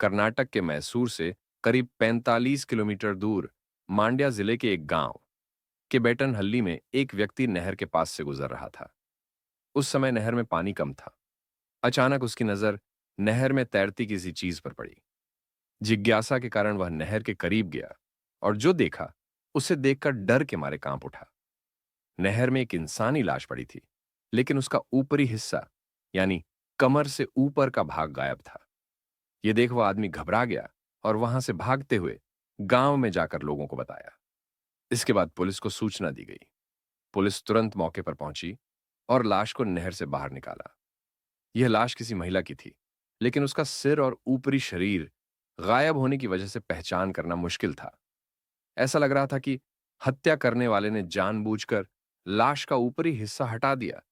कर्नाटक के मैसूर से करीब 45 किलोमीटर दूर मांड्या जिले के एक गांव के बेटनहल्ली में एक व्यक्ति नहर के पास से गुजर रहा था। उस समय नहर में पानी कम था। अचानक उसकी नजर नहर में तैरती किसी चीज पर पड़ी। जिज्ञासा के कारण वह नहर के करीब गया और जो देखा उसे देखकर डर के मारे कांप उठा। नहर में एक इंसानी लाश पड़ी थी, लेकिन उसका ऊपरी हिस्सा यानी कमर से ऊपर का भाग गायब था। यह देख वह आदमी घबरा गया और वहां से भागते हुए गांव में जाकर लोगों को बताया। इसके बाद पुलिस को सूचना दी गई। पुलिस तुरंत मौके पर पहुंची और लाश को नहर से बाहर निकाला। यह लाश किसी महिला की थी, लेकिन उसका सिर और ऊपरी शरीर गायब होने की वजह से पहचान करना मुश्किल था। ऐसा लग रहा था कि हत्या करने वाले ने जानबूझकर लाश का ऊपरी हिस्सा हटा दिया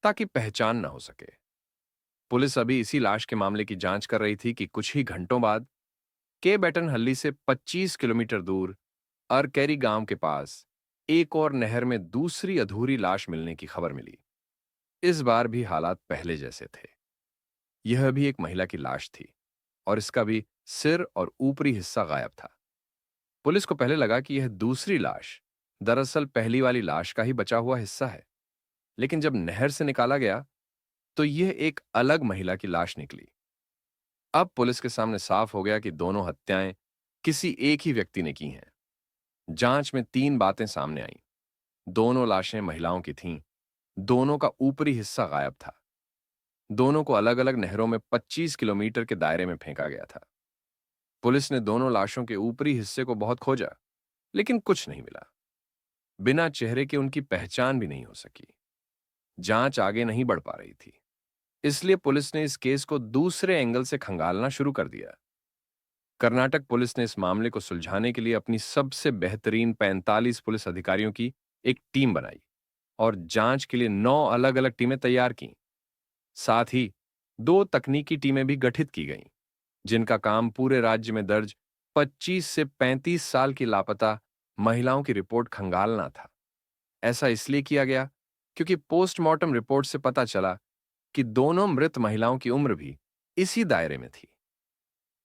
ताकि पहचान ना हो सके। पुलिस अभी इसी लाश के मामले की जांच कर रही थी कि कुछ ही घंटों बाद के बेटनहल्ली से 25 किलोमीटर दूर अरकेरी गांव के पास एक और नहर में दूसरी अधूरी लाश मिलने की खबर मिली। इस बार भी हालात पहले जैसे थे। यह भी एक महिला की लाश थी और इसका भी सिर और ऊपरी हिस्सा गायब था। पुलिस को पहले लगा कि यह दूसरी लाश दरअसल पहली वाली लाश का ही बचा हुआ हिस्सा है, लेकिन जब नहर से निकाला गया तो यह एक अलग महिला की लाश निकली। अब पुलिस के सामने साफ हो गया कि दोनों हत्याएं किसी एक ही व्यक्ति ने की हैं। जांच में 3 बातें सामने आईं। दोनों लाशें महिलाओं की थीं। दोनों का ऊपरी हिस्सा गायब था। दोनों को अलग-अलग नहरों में 25 किलोमीटर के दायरे में फेंका गया था। पुलिस ने दोनों लाशों के ऊपरी हिस्से को बहुत खोजा, लेकिन कुछ नहीं मिला। बिना चेहरे के उनकी पहचान भी नहीं हो सकी। जांच आगे नहीं बढ़ पा रही थी। इसलिए पुलिस ने इस केस को दूसरे एंगल से खंगालना शुरू कर दिया। कर्नाटक पुलिस ने इस मामले को सुलझाने के लिए अपनी सबसे बेहतरीन 45 पुलिस अधिकारियों की एक टीम बनाई और जांच के लिए 9 अलग-अलग टीमें तैयार की। साथ ही 2 तकनीकी टीमें भी गठित की गईं, जिनका काम पूरे राज्य में दर्ज 25 से 35 साल की लापता महिलाओं की रिपोर्ट खंगालना था। ऐसा इसलिए किया गया क्योंकि पोस्टमार्टम रिपोर्ट से पता चला कि दोनों मृत महिलाओं की उम्र भी इसी दायरे में थी।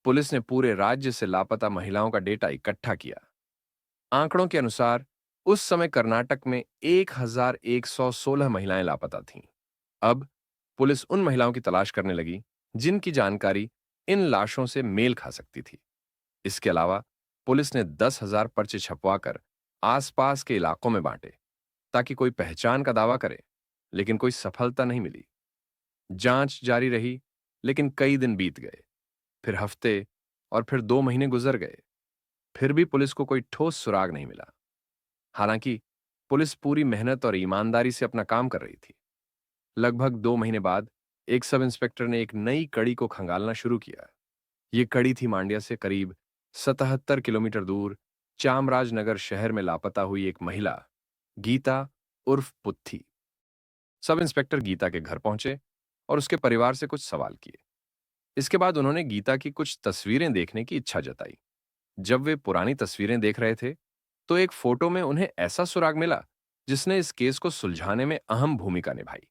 पुलिस ने पूरे राज्य से लापता महिलाओं का डेटा इकट्ठा किया। आंकड़ों के अनुसार उस समय कर्नाटक में 1116 महिलाएं लापता थीं। अब पुलिस उन महिलाओं की तलाश करने लगी जिनकी जानकारी इन लाशों से मेल खा सकती थी। इसके अलावा पुलिस ने 10,000 पर्चे छपवाकर आसपास के इलाकों में बांटे ताकि कोई पहचान का दावा करे, लेकिन कोई सफलता नहीं मिली। जांच जारी रही, लेकिन कई दिन बीत गए, फिर हफ्ते और फिर 2 महीने गुजर गए। फिर भी पुलिस को कोई ठोस सुराग नहीं मिला। हालांकि पुलिस पूरी मेहनत और ईमानदारी से अपना काम कर रही थी। लगभग 2 महीने बाद एक सब इंस्पेक्टर ने एक नई कड़ी को खंगालना शुरू किया। ये कड़ी थी मांड्या से करीब 77 किलोमीटर दूर चामराजनगर शहर में लापता हुई एक महिला, गीता उर्फ पुत्थी। सब इंस्पेक्टर गीता के घर पहुंचे और उसके परिवार से कुछ सवाल किए। इसके बाद उन्होंने गीता की कुछ तस्वीरें देखने की इच्छा जताई। जब वे पुरानी तस्वीरें देख रहे थे, तो एक फोटो में उन्हें ऐसा सुराग मिला जिसने इस केस को सुलझाने में अहम भूमिका निभाई।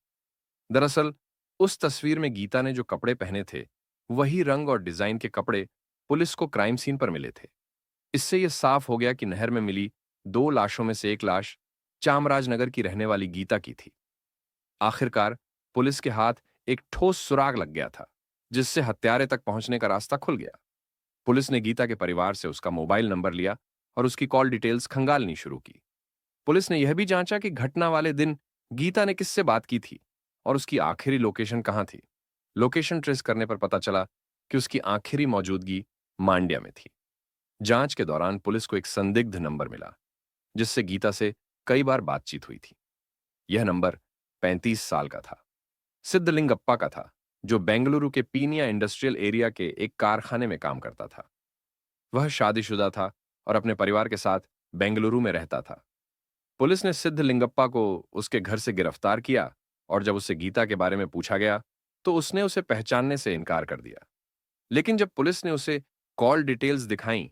दरअसल उस तस्वीर में गीता ने जो कपड़े पहने थे, वही रंग और डिजाइन के कपड़े पुलिस को क्राइम सीन पर मिले थे। इससे यह साफ हो गया कि नहर में मिली 2 लाशों में से एक लाश चामराजनगर की रहने वाली गीता की थी। आखिरकार पुलिस के हाथ एक ठोस सुराग लग गया था, जिससे हत्यारे तक पहुंचने का रास्ता खुल गया। पुलिस ने गीता के परिवार से उसका मोबाइल नंबर लिया और उसकी कॉल डिटेल्स खंगालनी शुरू की। पुलिस ने यह भी जांचा कि घटना वाले दिन गीता ने किससे बात की थी और उसकी आखिरी लोकेशन कहां थी। लोकेशन ट्रेस करने पर पता चला कि उसकी आखिरी मौजूदगी मांड्या में थी। जांच के दौरान पुलिस को एक संदिग्ध नंबर मिला, जिससे गीता से कई बार बातचीत हुई थी। यह नंबर 35 साल का था, सिद्धलिंगप्पा का था, जो बेंगलुरु के पीनिया इंडस्ट्रियल एरिया के एक कारखाने में काम करता था। वह शादीशुदा था और अपने परिवार के साथ बेंगलुरु में रहता था। पुलिस ने सिद्धलिंगप्पा को उसके घर से गिरफ्तार किया और जब उससे गीता के बारे में पूछा गया, तो उसने उसे पहचानने से इनकार कर दिया। लेकिन जब पुलिस ने उसे कॉल डिटेल्स दिखाईं,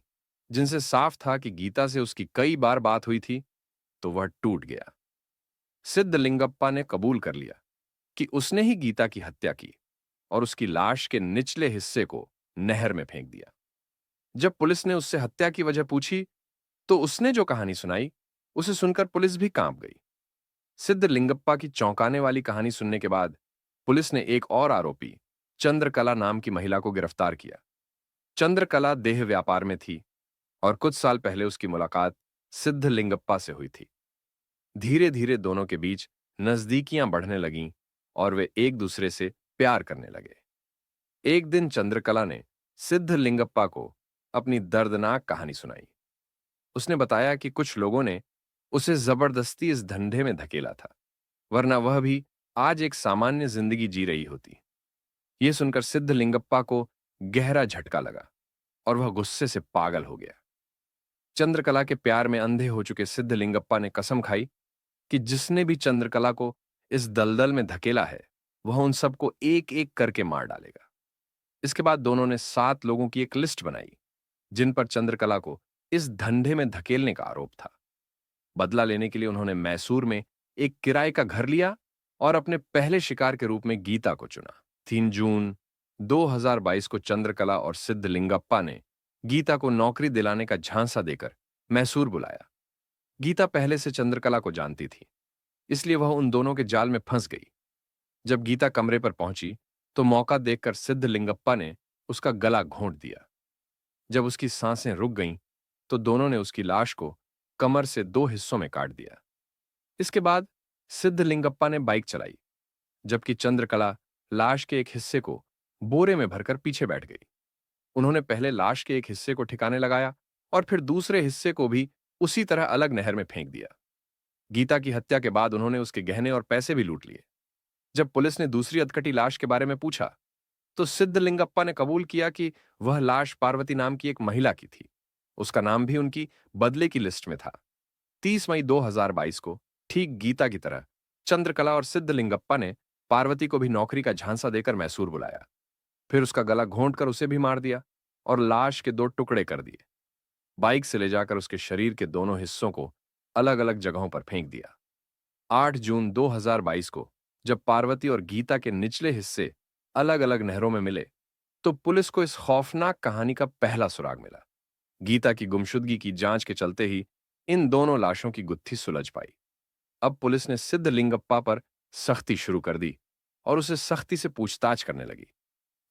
जिनसे साफ था कि गीता से उसकी कई बार बात हुई थी, तो वह टूट गया। सिद्धलिंगप्पा ने कबूल कर लिया कि उसने ही गीता की हत्या की और उसकी लाश के निचले हिस्से को नहर में फेंक दिया। जब पुलिस ने उससे हत्या की वजह पूछी, तो उसने जो कहानी सुनाई, उसे सुनकर पुलिस भी कांप गई। सिद्धलिंगप्पा की चौंकाने वाली कहानी सुनने के बाद पुलिस ने एक और आरोपी, चंद्रकला नाम की महिला को गिरफ्तार किया। चंद्रकला देह व्यापार में थी और कुछ साल पहले उसकी मुलाकात सिद्धलिंगप्पा से हुई थी। धीरे धीरे दोनों के बीच नजदीकियां बढ़ने लगीं और वे एक दूसरे से प्यार करने लगे। एक दिन चंद्रकला ने सिद्धलिंगप्पा को अपनी दर्दनाक कहानी सुनाई। उसने बताया कि कुछ लोगों ने उसे जबरदस्ती इस धंधे में धकेला था, वरना वह भी आज एक सामान्य जिंदगी जी रही होती। यह सुनकर सिद्धलिंगप्पा को गहरा झटका लगा और वह गुस्से से पागल हो गया। चंद्रकला के प्यार में अंधे हो चुके सिद्धलिंगप्पा ने कसम खाई कि जिसने भी चंद्रकला को इस दलदल में धकेला है, वह उन सबको एक एक करके मार डालेगा। इसके बाद दोनों ने 7 लोगों की एक लिस्ट बनाई, जिन पर चंद्रकला को इस धंधे में धकेलने का आरोप था। बदला लेने के लिए उन्होंने मैसूर में एक किराए का घर लिया और अपने पहले शिकार के रूप में गीता को चुना। 3 जून 2022 को चंद्रकला और सिद्धलिंगप्पा ने गीता को नौकरी दिलाने का झांसा देकर मैसूर बुलाया। गीता पहले से चंद्रकला को जानती थी, इसलिए वह उन दोनों के जाल में फंस गई। जब गीता कमरे पर पहुंची, तो मौका देखकर सिद्धलिंगप्पा ने उसका गला घोंट दिया। जब उसकी सांसें रुक गईं, तो दोनों ने उसकी लाश को कमर से 2 हिस्सों में काट दिया। इसके बाद सिद्धलिंगप्पा ने बाइक चलाई, जबकि चंद्रकला लाश के एक हिस्से को बोरे में भरकर पीछे बैठ गई। उन्होंने पहले लाश के एक हिस्से को ठिकाने लगाया और फिर दूसरे हिस्से को भी उसी तरह अलग नहर में फेंक दिया। गीता की हत्या के बाद उन्होंने उसके गहने और पैसे भी लूट लिए। जब पुलिस ने दूसरी अधकटी लाश के बारे में पूछा, तो सिद्धलिंगप्पा ने कबूल किया कि वह लाश पार्वती नाम की एक महिला की थी। उसका नाम भी उनकी बदले की लिस्ट में था। 30 मई 2022 को, ठीक गीता की तरह, चंद्रकला और सिद्धलिंगप्पा ने पार्वती को भी नौकरी का झांसा देकर मैसूर बुलाया। फिर उसका गला घोंटकर उसे भी मार दिया और लाश के 2 टुकड़े कर दिए। बाइक से ले जाकर उसके शरीर के दोनों हिस्सों को अलग अलग जगहों पर फेंक दिया। 8 जून 2022 को जब पार्वती और गीता के निचले हिस्से अलग अलग नहरों में मिले, तो पुलिस को इस खौफनाक कहानी का पहला सुराग मिला। गीता की गुमशुदगी की जांच के चलते ही इन दोनों लाशों की गुत्थी सुलझ पाई। अब पुलिस ने सिद्धलिंगप्पा पर सख्ती शुरू कर दी और उसे सख्ती से पूछताछ करने लगी।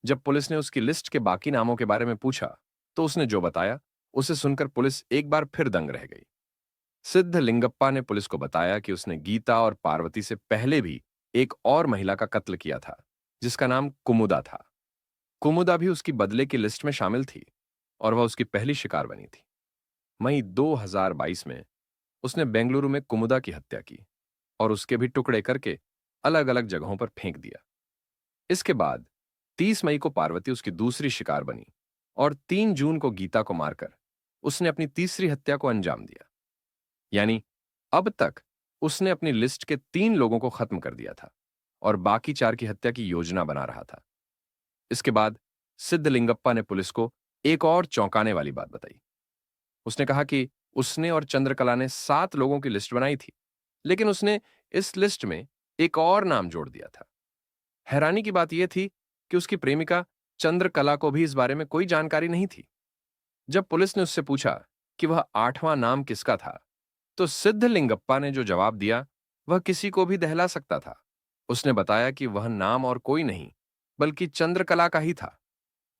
जब पुलिस ने उसकी लिस्ट के बाकी नामों के बारे में पूछा, तो उसने जो बताया, उसे सुनकर पुलिस एक बार फिर दंग रह गई। सिद्धलिंगप्पा ने पुलिस को बताया कि उसने गीता और पार्वती से पहले भी एक और महिला का कत्ल किया था, जिसका नाम कुमुदा था। कुमुदा भी उसकी बदले की लिस्ट में शामिल थी और वह उसकी पहली शिकार बनी थी। मई 2022 में उसने बेंगलुरु में कुमुदा की हत्या की और उसके भी टुकड़े करके अलग अलग जगहों पर फेंक दिया। इसके बाद 30 मई को पार्वती उसकी दूसरी शिकार बनी और 3 जून को गीता को मारकर उसने अपनी तीसरी हत्या को अंजाम दिया। यानी अब तक उसने अपनी लिस्ट के 3 लोगों को खत्म कर दिया था और बाकी 4 की हत्या की योजना बना रहा था। इसके बाद सिद्धलिंगप्पा ने पुलिस को एक और चौंकाने वाली बात बताई। उसने कहा कि उसने और चंद्रकला ने 7 लोगों की लिस्ट बनाई थी, लेकिन उसने इस लिस्ट में एक और नाम जोड़ दिया था। हैरानी की बात यह थी कि उसकी प्रेमिका चंद्रकला को भी इस बारे में कोई जानकारी नहीं थी। जब पुलिस ने उससे पूछा कि वह 8वां नाम किसका था, तो सिद्धलिंगप्पा ने जो जवाब दिया, वह किसी को भी दहला सकता था। उसने बताया कि वह नाम और कोई नहीं, बल्कि चंद्रकला का ही था।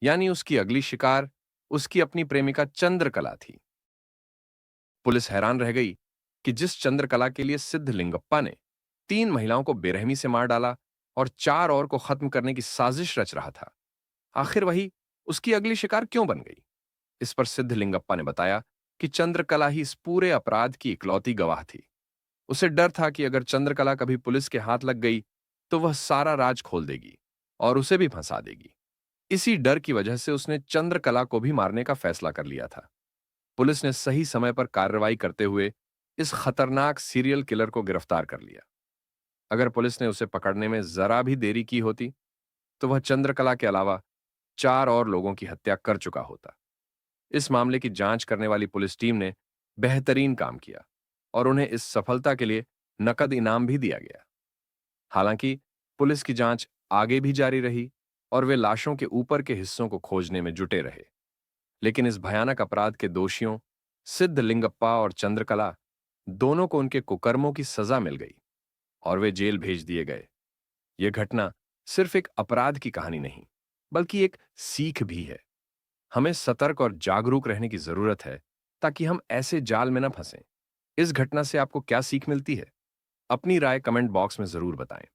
यानी उसकी अगली शिकार उसकी अपनी प्रेमिका चंद्रकला थी। पुलिस हैरान रह गई कि जिस चंद्रकला के लिए सिद्धलिंगप्पा ने 3 महिलाओं को बेरहमी से मार डाला और 4 और को खत्म करने की साजिश रच रहा था, आखिर वही उसकी अगली शिकार क्यों बन गई। इस पर सिद्धलिंगप्पा ने बताया कि चंद्रकला ही इस पूरे अपराध की इकलौती गवाह थी। उसे डर था कि अगर चंद्रकला कभी पुलिस के हाथ लग गई, तो वह सारा राज खोल देगी और उसे भी फंसा देगी। इसी डर की वजह से उसने चंद्रकला को भी मारने का फैसला कर लिया था। पुलिस ने सही समय पर कार्रवाई करते हुए इस खतरनाक सीरियल किलर को गिरफ्तार कर लिया। अगर पुलिस ने उसे पकड़ने में जरा भी देरी की होती, तो वह चंद्रकला के अलावा 4 और लोगों की हत्या कर चुका होता। इस मामले की जांच करने वाली पुलिस टीम ने बेहतरीन काम किया और उन्हें इस सफलता के लिए नकद इनाम भी दिया गया। हालांकि पुलिस की जांच आगे भी जारी रही और वे लाशों के ऊपर के हिस्सों को खोजने में जुटे रहे। लेकिन इस भयानक अपराध के दोषियों सिद्धलिंगप्पा और चंद्रकला दोनों को उनके कुकर्मों की सजा मिल गई और वे जेल भेज दिए गए। यह घटना सिर्फ एक अपराध की कहानी नहीं, बल्कि एक सीख भी है। हमें सतर्क और जागरूक रहने की जरूरत है ताकि हम ऐसे जाल में न फंसें। इस घटना से आपको क्या सीख मिलती है? अपनी राय कमेंट बॉक्स में जरूर बताएं।